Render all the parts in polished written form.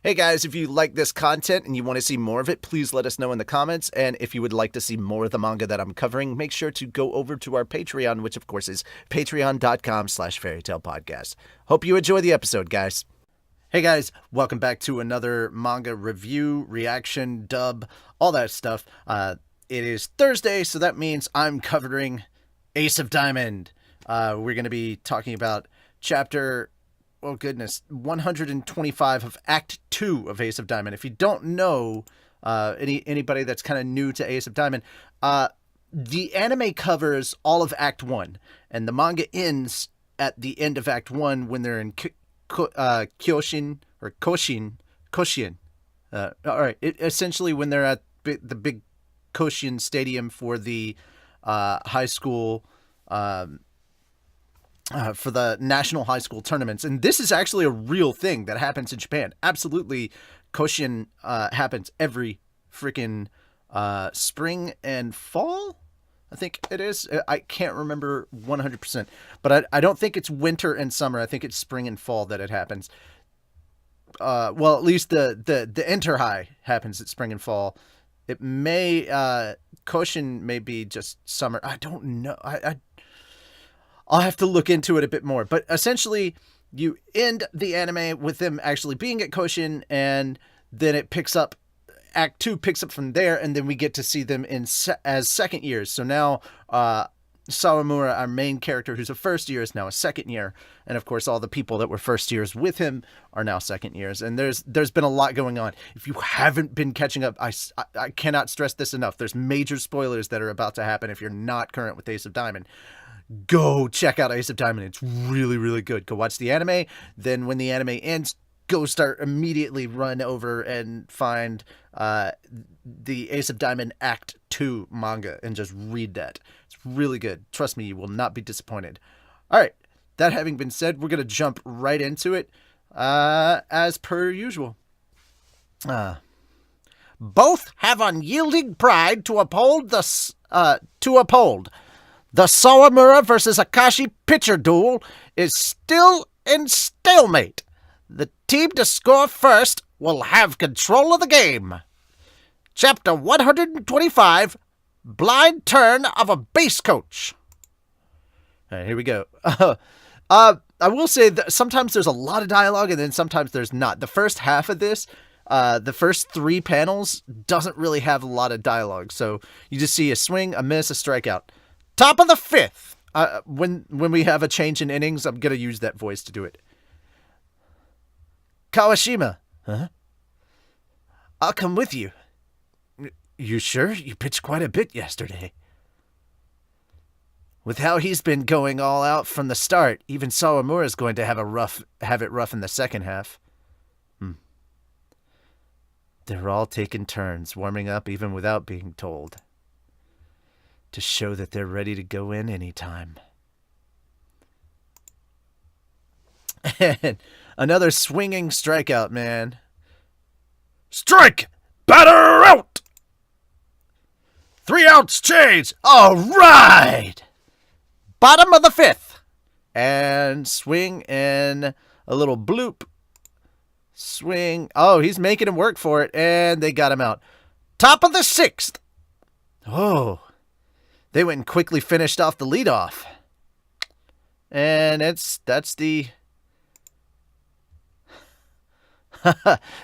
Hey guys, if you like this content and you want to see more of it, please let us know in the comments. And if you would like to see more of the manga that I'm covering, make sure to go over to our Patreon, which of course is patreon.com/fairytalepodcast. Hope you enjoy the episode, guys. Hey guys, welcome back to another manga review, reaction, dub, all that stuff. It is Thursday, so that means I'm covering Ace of Diamond. We're going to be talking about chapter, oh goodness, 125 of Act 2 of Ace of Diamond. If you don't know, anybody that's kind of new to Ace of Diamond, the anime covers all of Act 1, and the manga ends at the end of Act 1 when they're in Kyoshin, or Koshin. All right, essentially when they're at the big Koshin Stadium for the high school, for the national high school tournaments. And this is actually a real thing that happens in Japan. Absolutely, Koshin happens every freaking spring and fall, I think it is. I can't remember 100%, but I don't think it's winter and summer. I think it's spring and fall that it happens. Well, at least the inter high happens at spring and fall. It may Koshin may be just summer. I don't know. I'll have to look into it a bit more. But essentially, you end the anime with them actually being at Koshin, and then it picks up. Act 2 picks up from there, and then we get to see them as second years. So now Sawamura, our main character, who's a first year, is now a second year. And of course, all the people that were first years with him are now second years. And there's been a lot going on. If you haven't been catching up, I cannot stress this enough. There's major spoilers that are about to happen if you're not current with Ace of Diamond. Go check out Ace of Diamond. It's really, really good. Go watch the anime. Then when the anime ends, go start immediately run over and find the Ace of Diamond Act 2 manga and just read that. It's really good. Trust me, you will not be disappointed. All right, that having been said, we're going to jump right into it as per usual. Both have unyielding pride to uphold the Sawamura versus Akashi pitcher duel is still in stalemate. The team to score first will have control of the game. Chapter 125, Blind Turn of a Base Coach. All right, here we go. I will say that sometimes there's a lot of dialogue and then sometimes there's not. The first half of this, the first 3 panels, doesn't really have a lot of dialogue. So you just see a swing, a miss, a strikeout. Top of the 5th. When we have a change in innings, I'm going to use that voice to do it. Kawashima. Huh? I'll come with you. You sure? You pitched quite a bit yesterday. With how he's been going all out from the start, even Sawamura is going to have it rough in the second half. They're all taking turns, warming up even without being told, to show that they're ready to go in anytime. And another swinging strikeout, man. Strike! Batter out! 3 outs change! All right! Bottom of the 5th. And swing in a little bloop. Swing. Oh, he's making him work for it. And they got him out. Top of the 6th. Oh. They went and quickly finished off the leadoff. And that's the...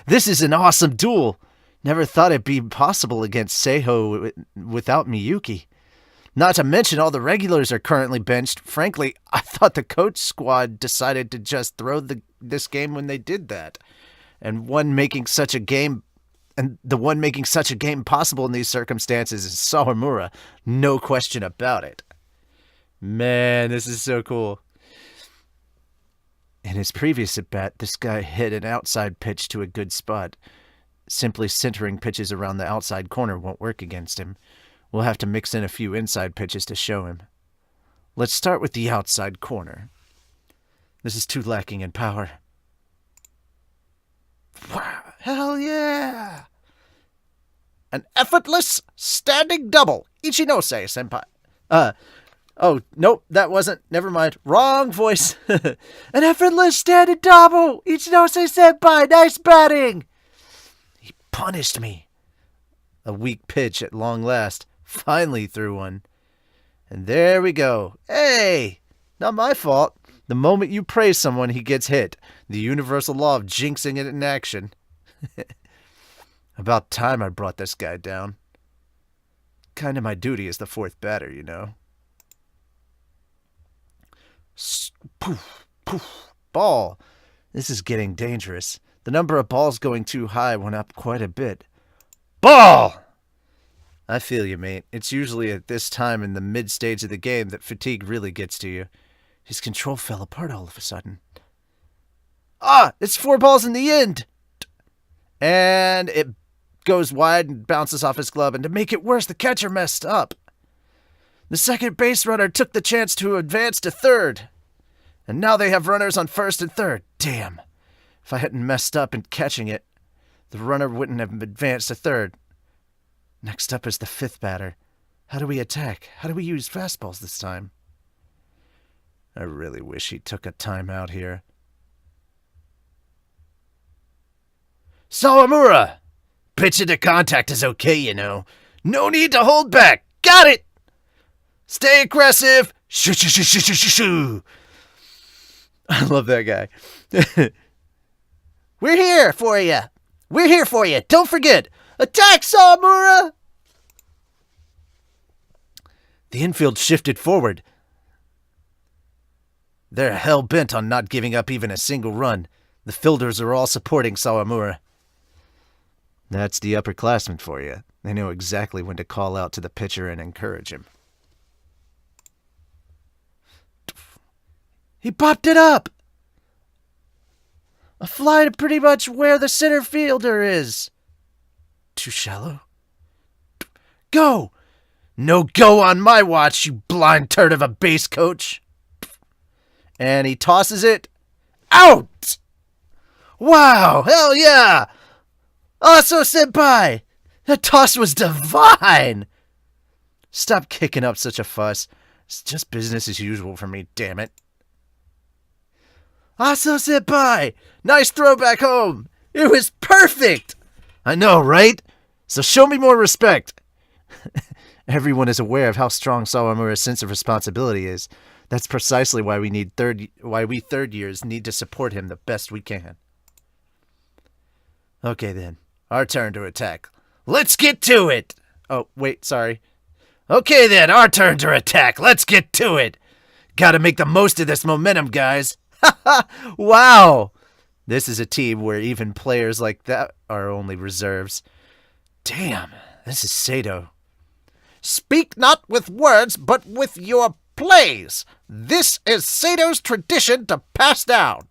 This is an awesome duel. Never thought it'd be possible against Seiho without Miyuki. Not to mention all the regulars are currently benched. Frankly, I thought the coach squad decided to just throw this game when they did that. And the one making such a game possible in these circumstances is Sawamura. No question about it. Man, this is so cool. In his previous at-bat, this guy hit an outside pitch to a good spot. Simply centering pitches around the outside corner won't work against him. We'll have to mix in a few inside pitches to show him. Let's start with the outside corner. This is too lacking in power. Wow, hell yeah! An effortless standing double. Ichinose, senpai. Oh, nope, that wasn't. Never mind. Wrong voice. An effortless standing double. Ichinose senpai, nice batting. He punished me. A weak pitch at long last. Finally threw one. And there we go. Hey, not my fault. The moment you praise someone, he gets hit. The universal law of jinxing it in action. About time I brought this guy down. Kind of my duty as the fourth batter, you know. Poof, poof, ball. This is getting dangerous. The number of balls going too high went up quite a bit. Ball! I feel you, mate. It's usually at this time in the mid-stage of the game that fatigue really gets to you. His control fell apart all of a sudden. Ah! It's 4 balls in the end! And it goes wide and bounces off his glove, and to make it worse, the catcher messed up. The second base runner took the chance to advance to third. And now they have runners on first and third. Damn. If I hadn't messed up in catching it, the runner wouldn't have advanced to third. Next up is the fifth batter. How do we attack? How do we use fastballs this time? I really wish he took a timeout here. Sawamura! Pitch into contact is okay, you know. No need to hold back. Got it! Stay aggressive. Shoo, shoo, shoo, shoo, shoo, shoo, shoo. I love that guy. We're here for you. We're here for you. Don't forget. Attack, Sawamura! The infield shifted forward. They're hell-bent on not giving up even a single run. The fielders are all supporting Sawamura. That's the upperclassmen for you. They know exactly when to call out to the pitcher and encourage him. He popped it up! A fly to pretty much where the center fielder is. Too shallow? Go! No go on my watch, you blind turd of a base coach. And he tosses it out! Wow, hell yeah! Also, senpai! That toss was divine! Stop kicking up such a fuss. It's just business as usual for me, damn it. Also, senpai! Nice throw back home! It was perfect! I know, right? So show me more respect. Everyone is aware of how strong Sawamura's sense of responsibility is. That's precisely why we third years need to support him the best we can. Okay then, our turn to attack. Let's get to it! Oh, wait, sorry. Okay then, our turn to attack. Let's get to it. Gotta make the most of this momentum, guys. Wow! This is a team where even players like that are only reserves. Damn, this is Sato. Speak not with words, but with your plays. This is Sato's tradition to pass down.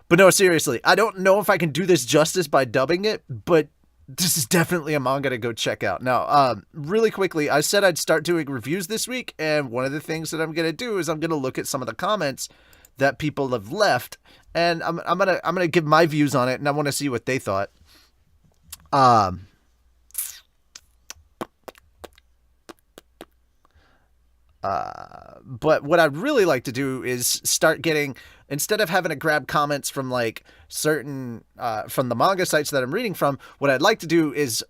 But no, seriously, I don't know if I can do this justice by dubbing it, but this is definitely a manga to go check out. Now, really quickly, I said I'd start doing reviews this week, and one of the things that I'm going to do is I'm going to look at some of the comments that people have left, and I'm gonna give my views on it, and I want to see what they thought. But what I'd really like to do is start getting, instead of having to grab comments from like certain, from the manga sites that I'm reading from, what I'd like to do is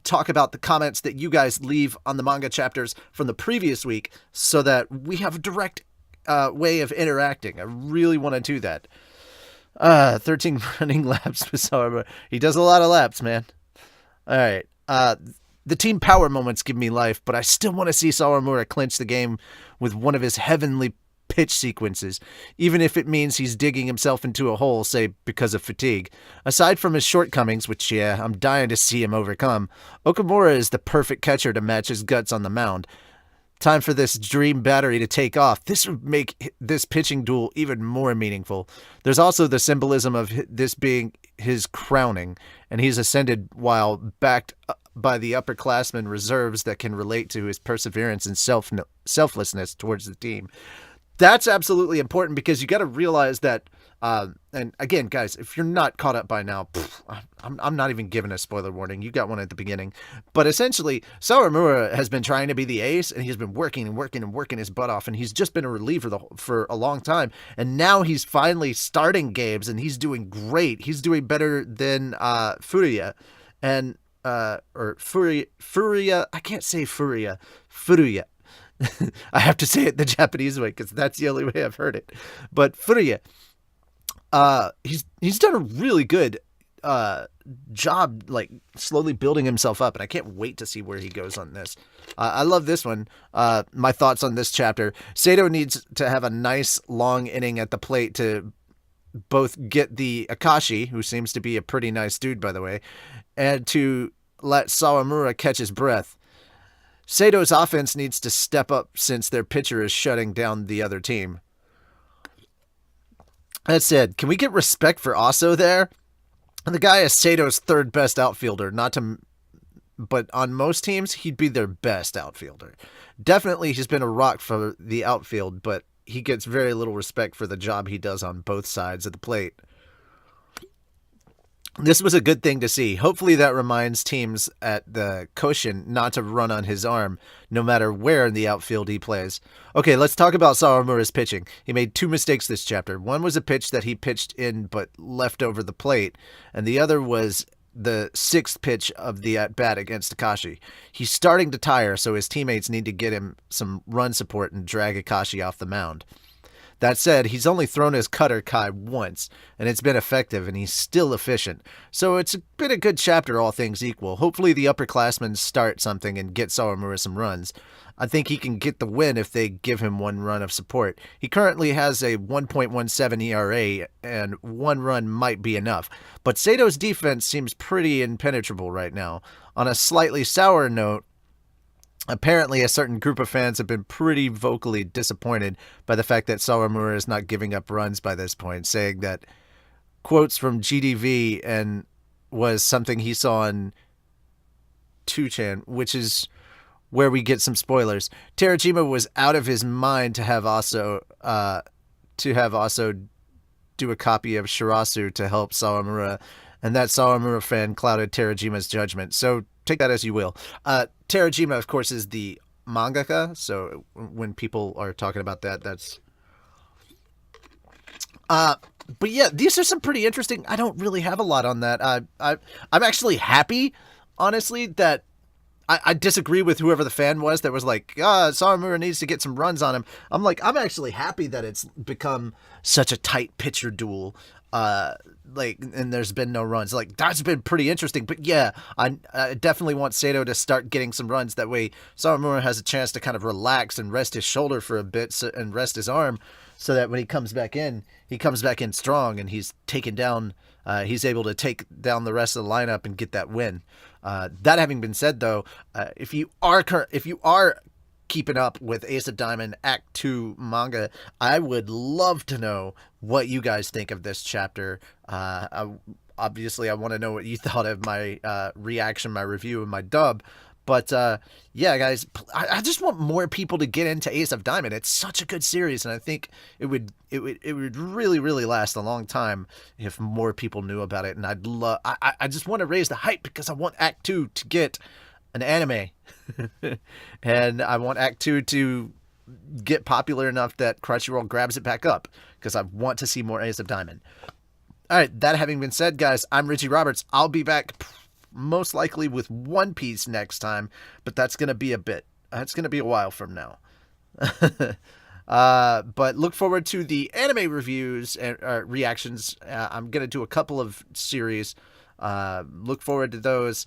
talk about the comments that you guys leave on the manga chapters from the previous week so that we have a direct way of interacting. I really want to do that. 13 running laps with Sawamura. He does a lot of laps, man. All right. The team power moments give me life, but I still want to see Sawamura clinch the game with one of his heavenly pitch sequences, even if it means he's digging himself into a hole, say, because of fatigue. Aside from his shortcomings, which, yeah, I'm dying to see him overcome, Okamura is the perfect catcher to match his guts on the mound. Time for this dream battery to take off. This would make this pitching duel even more meaningful. There's also the symbolism of this being his crowning, and he's ascended while backed by the upperclassmen reserves that can relate to his perseverance and selflessness towards the team. That's absolutely important because you got to realize that, and again, guys, if you're not caught up by now, I'm not even giving a spoiler warning. You got one at the beginning. But essentially, Sawamura has been trying to be the ace, and he's been working and working and working his butt off, and he's just been a reliever for a long time. And now he's finally starting games, and he's doing great. He's doing better than Furuya. And, or Furuya. I can't say Furuya. Furuya. I have to say it the Japanese way because that's the only way I've heard it. But Furuya, he's done a really good job, like slowly building himself up, and I can't wait to see where he goes on this. I love this one. My thoughts on this chapter: Sato needs to have a nice long inning at the plate to both get the Akashi, who seems to be a pretty nice dude, by the way, and to let Sawamura catch his breath. Sato's offense needs to step up since their pitcher is shutting down the other team. That said, can we get respect for Aso there? The guy is Sato's third best outfielder, but on most teams, he'd be their best outfielder. Definitely, he's been a rock for the outfield, but he gets very little respect for the job he does on both sides of the plate. This was a good thing to see. Hopefully that reminds teams at the Koshin not to run on his arm, no matter where in the outfield he plays. Okay, let's talk about Sawamura's pitching. He made 2 mistakes this chapter. One was a pitch that he pitched in but left over the plate, and the other was the 6th pitch of the at-bat against Akashi. He's starting to tire, so his teammates need to get him some run support and drag Akashi off the mound. That said, he's only thrown his cutter Kai once, and it's been effective, and he's still efficient. So it's been a good chapter, all things equal. Hopefully the upperclassmen start something and get Sawamura some runs. I think he can get the win if they give him 1 run of support. He currently has a 1.17 ERA, and 1 run might be enough. But Sato's defense seems pretty impenetrable right now. On a slightly sour note, apparently, a certain group of fans have been pretty vocally disappointed by the fact that Sawamura is not giving up runs by this point, saying that quotes from GDV and was something he saw on 2chan, which is where we get some spoilers. Terajima was out of his mind to have also do a copy of Shirasu to help Sawamura, and that Sawamura fan clouded Terajima's judgment. So take that as you will. Terajima, of course, is the mangaka, so when people are talking about that, that's... but yeah, these are some pretty interesting... I don't really have a lot on that. I'm actually happy, honestly, that I disagree with whoever the fan was that was like, Sawamura needs to get some runs on him. I'm actually happy that it's become such a tight pitcher duel. And there's been no runs. Like, that's been pretty interesting. But yeah, I definitely want Sato to start getting some runs. That way Sawamura has a chance to kind of relax and rest his shoulder for a bit and rest his arm, so that when he comes back in strong, and he's able to take down the rest of the lineup and get that win. That having been said, though, if you are keeping up with Ace of Diamond Act 2 manga, I would love to know what you guys think of this chapter. Obviously, I want to know what you thought of my reaction, my review, and my dub. But yeah, guys, I just want more people to get into Ace of Diamond. It's such a good series, and I think it would really, really last a long time if more people knew about it. And I just want to raise the hype because I want Act 2 to get an anime. And I want Act 2 to get popular enough that Crunchyroll grabs it back up, because I want to see more Ace of Diamond. All right, that having been said, guys, I'm Richie Roberts. I'll be back most likely with One Piece next time, but that's going to be a bit. It's going to be a while from now. But look forward to the anime reviews and reactions. I'm going to do a couple of series. Look forward to those.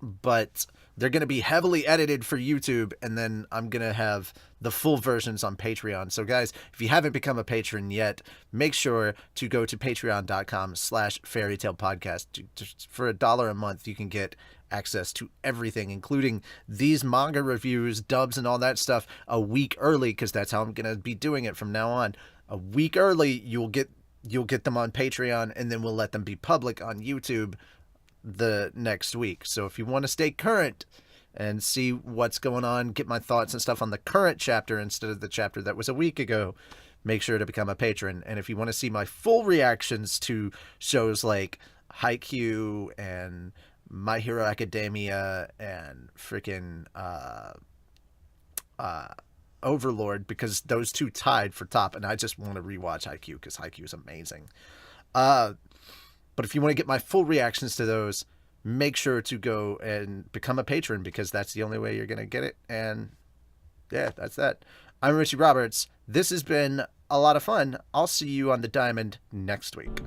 But they're going to be heavily edited for YouTube, and then I'm going to have the full versions on Patreon. So guys, if you haven't become a patron yet, make sure to go to patreon.com/fairytalepodcast. Just for $1 a month, you can get access to everything, including these manga reviews, dubs, and all that stuff a week early, because that's how I'm going to be doing it from now on. A week early, you'll get them on Patreon, and then we'll let them be public on YouTube the next week. So if you want to stay current and see what's going on, get my thoughts and stuff on the current chapter instead of the chapter that was a week ago, make sure to become a patron. And if you want to see my full reactions to shows like Haikyuu and My Hero Academia and freaking Overlord, because those two tied for top, and I just want to rewatch Haikyuu because Haikyuu is amazing. But if you want to get my full reactions to those, make sure to go and become a patron, because that's the only way you're going to get it. And yeah, that's that. I'm Richie Roberts. This has been a lot of fun. I'll see you on the diamond next week.